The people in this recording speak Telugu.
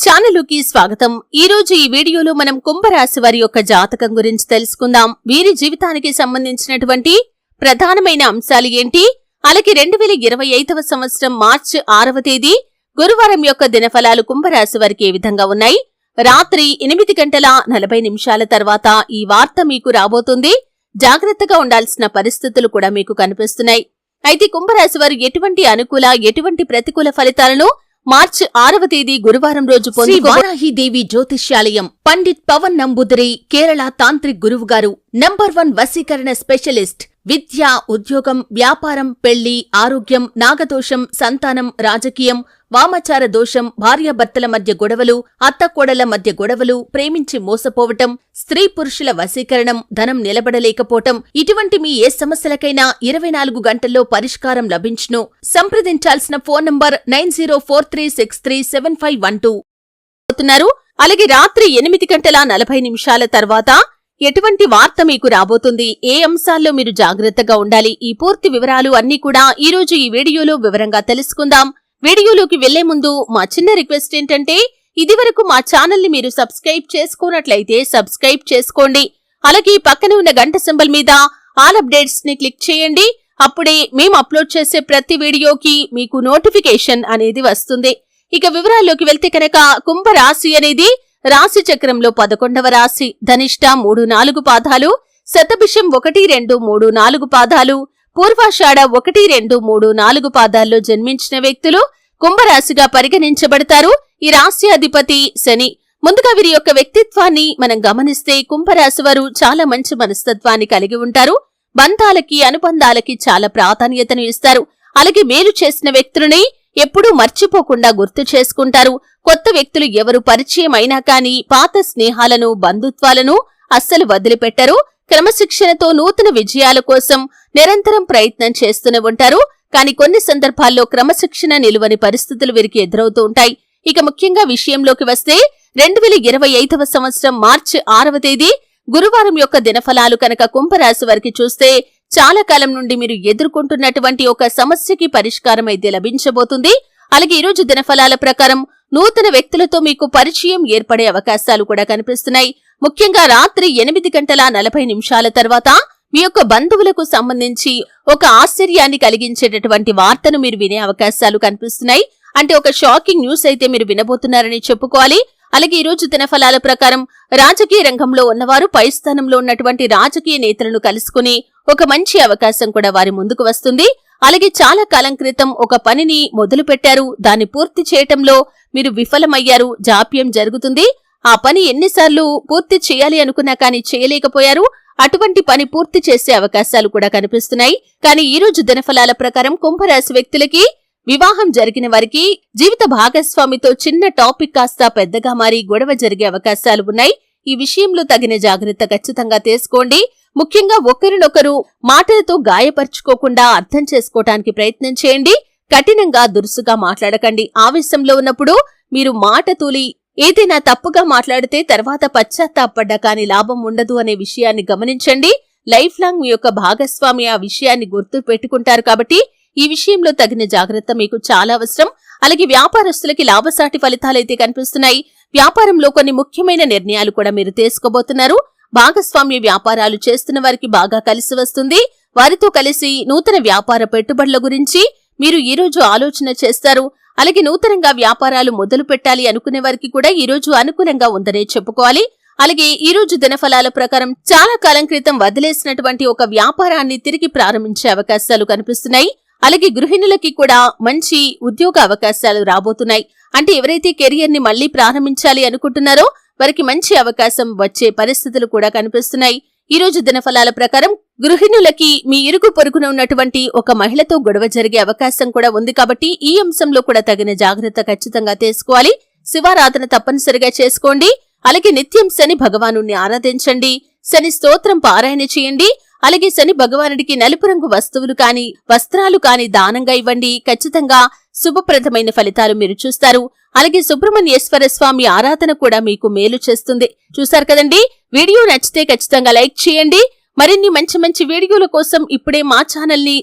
ఛానలుకి స్వాగతం. ఈ రోజు ఈ వీడియోలో మనం కుంభరాశి వారి యొక్క జాతకం గురించి తెలుసుకుందాం. వీరి జీవితానికి సంబంధించినటువంటి ప్రధానమైన అంశాలు ఏంటి, అలాగే 2025వ సంవత్సరం మార్చి 6వ తేదీ గురువారం యొక్క దినఫలాలు కుంభరాశి వారికి ఏ విధంగా ఉన్నాయి, రాత్రి 8:40 తర్వాత ఈ వార్త మీకు రాబోతుంది. జాగ్రత్తగా ఉండాల్సిన పరిస్థితులు కూడా మీకు కనిపిస్తున్నాయి. అయితే కుంభరాశి వారు ఎటువంటి అనుకూల ఎటువంటి ప్రతికూల ఫలితాలను మార్చి 6వ తేదీ గురువారం రోజు వారాహిదేవి జ్యోతిష్యాలయం పండిత్ పవన్ నంబూదిరి కేరళ తాంత్రిక్ గురువు గారు #1 వశీకరణ స్పెషలిస్ట్. విద్య, ఉద్యోగం, వ్యాపారం, పెళ్లి, ఆరోగ్యం, నాగదోషం, సంతానం, రాజకీయం, వామాచార దోషం, భార్యాభర్తల మధ్య గొడవలు, అత్తకోడల మధ్య గొడవలు, ప్రేమించి మోసపోవటం, స్త్రీ పురుషుల వశీకరణం, ధనం నిలబడలేకపోవటం, ఇటువంటి మీ ఏ సమస్యలకైనా 24 గంటల్లో పరిష్కారం లభించును. సంప్రదించాల్సిన ఫోన్ నంబర్ 9043637512. అలాగే రాత్రి 8:40 తర్వాత ఎటువంటి వార్త మీకు రాబోతుంది, ఏ అంశాల్లో మీరు జాగ్రత్తగా ఉండాలి, ఈ పూర్తి వివరాలు అన్నీ కూడా ఈ రోజు ఈ వీడియోలో వివరంగా తెలుసుకుందాం. వీడియోలోకి వెళ్లే ముందు మా చిన్న రిక్వెస్ట్ ఏంటంటే, ఇదివరకు మా ఛానల్ ని మీరు సబ్స్క్రైబ్ చేసుకోనట్లయితే సబ్స్క్రైబ్ చేసుకోండి. అలాగే పక్కనే ఉన్న గంట సింబల్ మీద ఆల్ అప్డేట్స్ ని క్లిక్ చేయండి. అప్పుడే మేము అప్లోడ్ చేసే ప్రతి వీడియోకి మీకు నోటిఫికేషన్ అనేది వస్తుంది. ఇక వివరాల్లోకి వెళ్తే కనుక కుంభరాశి అనేది రాశి చక్రంలో 11వ రాశి. ధనిష్ట 3-4 పాదాలు, శతభిషం 1-2-3-4 పాదాలు, పూర్వాషాఢ 1-2-3-4 పాదాల్లో జన్మించిన వ్యక్తులు కుంభరాశిగా పరిగణించబడతారు. ఈ రాశి అధిపతి శని. ముందుగా వీరి యొక్క వ్యక్తిత్వాన్ని మనం గమనిస్తే కుంభరాశి వారు చాలా మంచి మనస్తత్వాన్ని కలిగి ఉంటారు. బంధాలకి, అనుబంధాలకి చాలా ప్రాధాన్యతను ఇస్తారు. అలాగే మేలు చేసిన వ్యక్తులని ఎప్పుడూ మర్చిపోకుండా గుర్తు చేసుకుంటారు. కొత్త వ్యక్తులు ఎవరు పరిచయం అయినా కానీ పాత స్నేహాలను, బంధుత్వాలను అస్సలు వదిలిపెట్టరు. క్రమశిక్షణతో నూతన విజయాల కోసం నిరంతరం ప్రయత్నం చేస్తూనే ఉంటారు. కానీ కొన్ని సందర్భాల్లో క్రమశిక్షణ నిలువని పరిస్థితులు వీరికి ఎదురవుతూ ఉంటాయి. ఇక ముఖ్యంగా విషయంలోకి వస్తే 2025వ సంవత్సరం మార్చి 6వ తేదీ గురువారం యొక్క దినఫలాలు కనుక కుంభరాశి వారికి చూస్తే, చాలా కాలం నుండి మీరు ఎదుర్కొంటున్నటువంటి ఒక సమస్యకి పరిష్కారం అయితే లభించబోతుంది. అలాగే ఈ రోజు దినఫలాల ప్రకారం నూతన వ్యక్తులతో మీకు పరిచయం ఏర్పడే అవకాశాలు కూడా కనిపిస్తున్నాయి. ముఖ్యంగా రాత్రి 8:40 తర్వాత మీ యొక్క బంధువులకు సంబంధించి ఒక ఆశ్చర్యాన్ని కలిగించేటటువంటి వార్తను మీరు వినే అవకాశాలు కనిపిస్తున్నాయి. అంటే ఒక షాకింగ్ న్యూస్ అయితే మీరు వినబోతున్నారని చెప్పుకోవాలి. అలాగే ఈ రోజు దినఫలాల ప్రకారం రాజకీయ రంగంలో ఉన్నవారు పై స్థానంలో ఉన్నటువంటి రాజకీయ నేతలను కలుసుకుని ఒక మంచి అవకాశం కూడా వారి ముందుకు వస్తుంది. అలాగే చాలా కాలం క్రితం ఒక పనిని మొదలు పెట్టారు, దాన్ని పూర్తి చేయటంలో మీరు విఫలమయ్యారు, జాప్యం జరుగుతుంది. ఆ పని ఎన్నిసార్లు పూర్తి చేయాలి అనుకున్నా కానీ చేయలేకపోయారు. అటువంటి పని పూర్తి చేసే అవకాశాలు కూడా కనిపిస్తున్నాయి. కానీ ఈ రోజు దినఫలాల ప్రకారం కుంభరాశి వ్యక్తులకి వివాహం జరిగిన వారికి జీవిత భాగస్వామితో చిన్న టాపిక్ కాస్త పెద్దగా మారి గొడవ జరిగే అవకాశాలు ఉన్నాయి. ఈ విషయంలో తగిన జాగ్రత్త ఖచ్చితంగా తీసుకోండి. ముఖ్యంగా ఒకరినొకరు మాటలతో గాయపరుచుకోకుండా అర్థం చేసుకోవటానికి ప్రయత్నం చేయండి. కఠినంగా దురుసుగా మాట్లాడకండి. ఆవేశంలో ఉన్నప్పుడు మీరు మాట తూలి ఏదైనా తప్పుగా మాట్లాడితే తర్వాత పశ్చాత్తాపడ్డా కానీ లాభం ఉండదు అనే విషయాన్ని గమనించండి. లైఫ్ లాంగ్ మీ యొక్క భాగస్వామి ఆ విషయాన్ని గుర్తు పెట్టుకుంటారు కాబట్టి ఈ విషయంలో తగిన జాగ్రత్త మీకు చాలా అవసరం. అలాగే వ్యాపారస్తులకి లాభసాటి ఫలితాలైతే కనిపిస్తున్నాయి. వ్యాపారంలో కొన్ని ముఖ్యమైన నిర్ణయాలు కూడా మీరు తీసుకోబోతున్నారు. భాగస్వామ్య వ్యాపారాలు చేస్తున్న వారికి బాగా కలిసి వస్తుంది. వారితో కలిసి నూతన వ్యాపార పెట్టుబడుల గురించి మీరు ఈ రోజు ఆలోచన చేస్తారు. అలాగే నూతనంగా వ్యాపారాలు మొదలు పెట్టాలి అనుకునే వారికి కూడా ఈ రోజు అనుకూలంగా ఉందనే చెప్పుకోవాలి. అలాగే ఈ రోజు దినఫలాల ప్రకారం చాలా కాలం క్రితం వదిలేసినటువంటి ఒక వ్యాపారాన్ని తిరిగి ప్రారంభించే అవకాశాలు కనిపిస్తున్నాయి. అలాగే గృహిణులకి కూడా మంచి ఉద్యోగ అవకాశాలు రాబోతున్నాయి. అంటే ఎవరైతే కెరియర్ ని మళ్లీ ప్రారంభించాలి అనుకుంటున్నారో వారికి మంచి అవకాశం వచ్చే పరిస్థితులు కూడా కనిపిస్తున్నాయి. ఈ రోజు దినఫలాల ప్రకారం గృహిణులకి మీ ఇరుగు పొరుగున ఉన్నటువంటి ఒక మహిళతో గొడవ జరిగే అవకాశం కూడా ఉంది. కాబట్టి ఈ అంశంలో కూడా తగిన జాగ్రత్త ఖచ్చితంగా తీసుకోవాలి. శివారాధన తప్పనిసరిగా చేసుకోండి. అలాగే నిత్యం శని భగవాను ఆరాధించండి. శని స్తోత్రం పారాయణ చేయండి. అలాగే శని భగవానుడికి నలుపు రంగు వస్తువులు కాని వస్త్రాలు కాని దానంగా ఇవ్వండి. ఖచ్చితంగా శుభప్రదమైన ఫలితాలు మీరు చూస్తారు. అలాగే సుబ్రహ్మణ్యేశ్వర స్వామి ఆరాధన కూడా మీకు మేలు చేస్తుంది. చూశారు కదండి. వీడియో నచ్చితే ఖచ్చితంగా లైక్ చేయండి. మరిన్ని మంచి మంచి వీడియోల కోసం ఇప్పుడే మా ఛానల్ ని